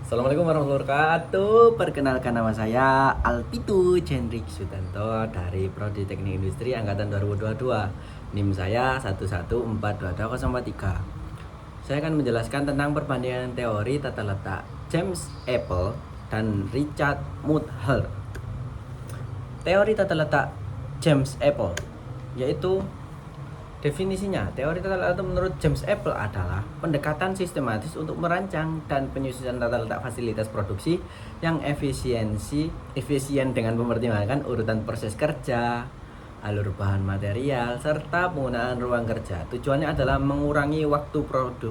Assalamualaikum warahmatullahi wabarakatuh. Perkenalkan, nama saya Alpitu Jendrik Sutanto dari Prodi Teknik Industri angkatan 2022. NIM saya 1142203. Saya akan menjelaskan tentang perbandingan teori tata letak James Apple dan Richard Mudhar. Teori tata letak James Apple yaitu definisinya, teori tata letak menurut James Apple adalah pendekatan sistematis untuk merancang dan penyusunan tata letak fasilitas produksi yang efisien dengan mempertimbangkan urutan proses kerja, alur bahan material, serta penggunaan ruang kerja. Tujuannya adalah mengurangi waktu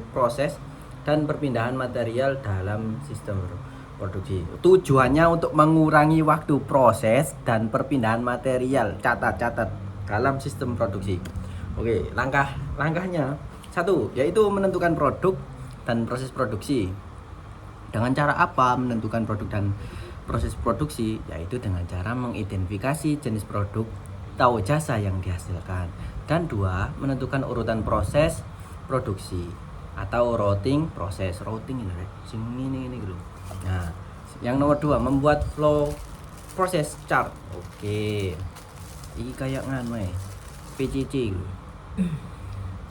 proses dan perpindahan material dalam sistem produksi. Tujuannya untuk mengurangi waktu proses dan perpindahan material. Catat dalam sistem produksi. Oke, langkahnya satu, yaitu menentukan produk dan proses produksi. Dengan cara apa menentukan produk dan proses produksi? Yaitu dengan cara mengidentifikasi jenis produk atau jasa yang dihasilkan. Dan dua, menentukan urutan proses produksi atau routing proses. Routing ini gitu. Nah, yang nomor dua, membuat flow process chart. Oke, ini kayak PCC gitu.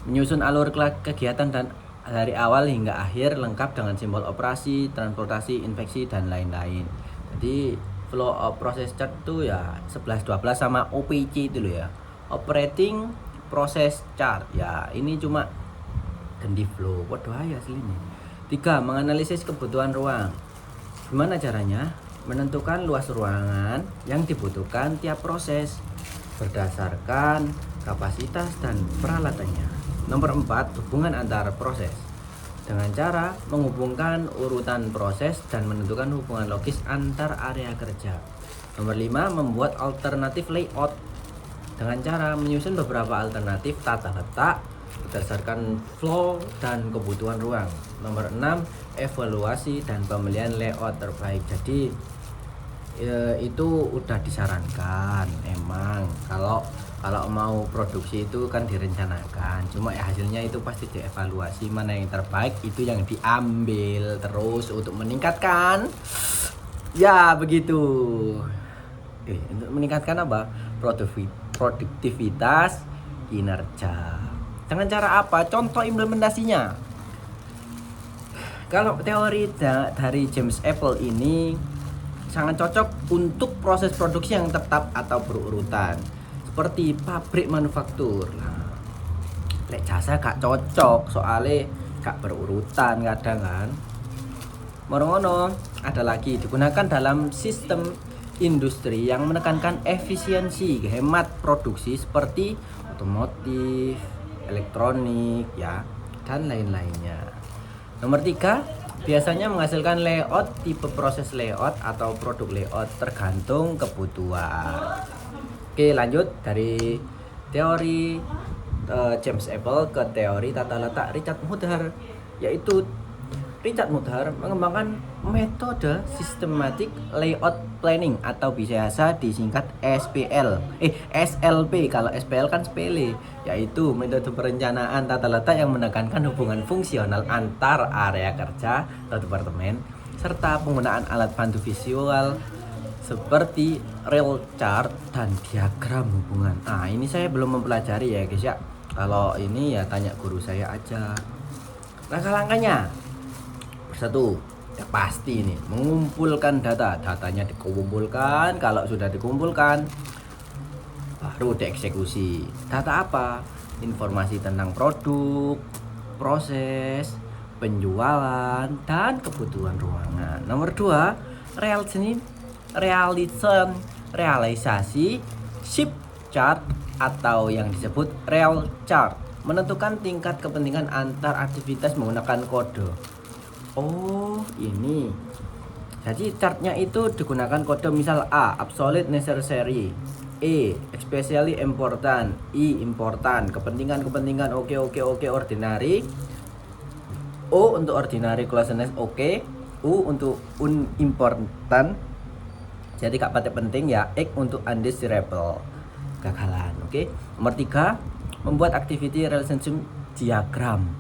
Menyusun alur kegiatan dan dari awal hingga akhir lengkap dengan simbol operasi, transportasi, infeksi, dan lain-lain. Jadi flow of process chart itu ya 11-12 sama OPC itu loh ya. Operating process chart. Ya, ini cuma ganti flow. Waduh ya aslinya. 3. Menganalisis kebutuhan ruang. Gimana caranya? Menentukan luas ruangan yang dibutuhkan tiap proses berdasarkan kapasitas dan peralatannya. Nomor 4, hubungan antar proses. Dengan cara menghubungkan urutan proses dan menentukan hubungan logis antar area kerja. Nomor 5, membuat alternatif layout. Dengan cara menyusun beberapa alternatif tata letak berdasarkan flow dan kebutuhan ruang. Nomor 6, evaluasi dan pemilihan layout terbaik. Jadi itu udah disarankan emang kalau mau produksi itu kan direncanakan, cuma ya hasilnya itu pasti dievaluasi mana yang terbaik, itu yang diambil terus untuk meningkatkan ya begitu. Untuk meningkatkan apa? Produktivitas kinerja. Dengan cara apa? Contoh implementasinya. Kalau teori dari James Apple ini sangat cocok untuk proses produksi yang tetap atau berurutan seperti pabrik manufaktur. Nah, lek jasa gak cocok soalnya gak berurutan kadang kan. Morono ada lagi digunakan dalam sistem industri yang menekankan efisiensi, hemat produksi seperti otomotif, elektronik ya, dan lain-lainnya. Nomor 3, biasanya menghasilkan layout tipe proses layout atau produk layout tergantung kebutuhan. Oke, lanjut dari teori James Apple ke teori tata letak Richard Mudhar. Yaitu Richard Mudhar mengembangkan metode systematic layout planning atau biasa disingkat SLP. Kalau SPL kan sepele, yaitu metode perencanaan tata letak yang menekankan hubungan fungsional antar area kerja atau departemen serta penggunaan alat bantu visual seperti rail chart dan diagram hubungan. Nah, ini saya belum mempelajari ya guys ya. Kalau ini ya tanya guru saya aja. Langkah-langkahnya. Satu, ya pasti ini mengumpulkan datanya dikumpulkan. Kalau sudah dikumpulkan baru dieksekusi. Data apa? Informasi tentang produk, proses, penjualan, dan kebutuhan ruangan. Nomor 2, realisasi shift chart atau yang disebut rail chart, menentukan tingkat kepentingan antar aktivitas menggunakan kode. Oh, ini. Jadi chartnya itu digunakan kode misal A, absolute necessary, E, especially important, I, important, kepentingan oke, ordinary, O untuk ordinary closeness oke, U untuk unimportant, jadi gak pada penting ya, X untuk undesirable, gagalan. Oke. Nomor 3, membuat activity relationship diagram.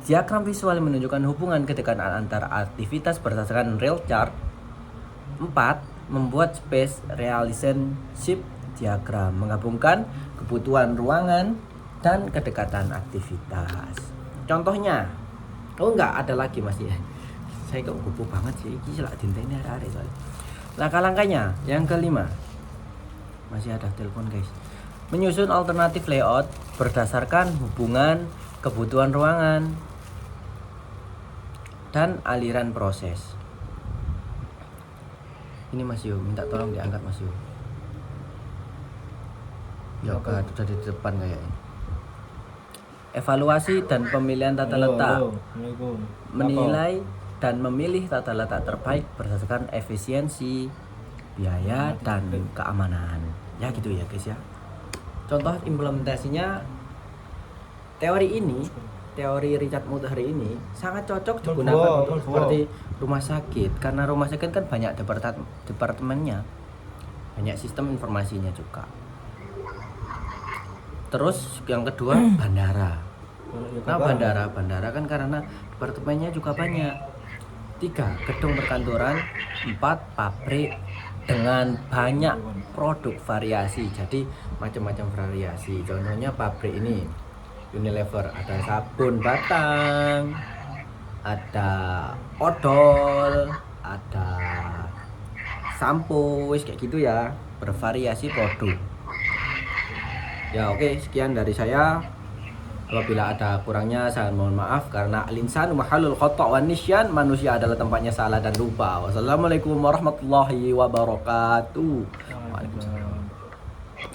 Diagram visual menunjukkan hubungan kedekatan antara aktivitas berdasarkan real chart. 4. Membuat space relationship diagram, menggabungkan kebutuhan ruangan dan kedekatan aktivitas. Contohnya, enggak ada lagi Mas ya. Saya kok kupu banget sih, ini selak dinteni hari-hari soalnya. Langkah-langkahnya, yang kelima. Masih ada telepon guys. Menyusun alternatif layout berdasarkan hubungan kebutuhan ruangan dan aliran proses. Ini Mas Yu, minta tolong diangkat Mas Yu. Ya kan, sudah di depan kayaknya. Evaluasi dan pemilihan tata letak. Menilai dan memilih tata letak terbaik berdasarkan efisiensi, biaya, dan keamanan. Ya gitu ya guys ya. Contoh implementasinya, teori Richard Mutahari ini sangat cocok digunakan untuk seperti rumah sakit, karena rumah sakit kan banyak departemennya, banyak sistem informasinya juga. Terus yang kedua bandara. Nah bandara kan karena departemennya juga banyak. 3. Gedung perkantoran. 4. Pabrik dengan banyak produk variasi, jadi macam-macam variasi. Contohnya pabrik ini Unilever, ada sabun batang, ada odol, ada sampo, kayak gitu ya, bervariasi produk. Ya oke, sekian dari saya. Apabila ada kurangnya saya mohon maaf, karena al-insanu mahallul khata' wan nisyan, manusia adalah tempatnya salah dan lupa. Wassalamualaikum warahmatullahi wabarakatuh.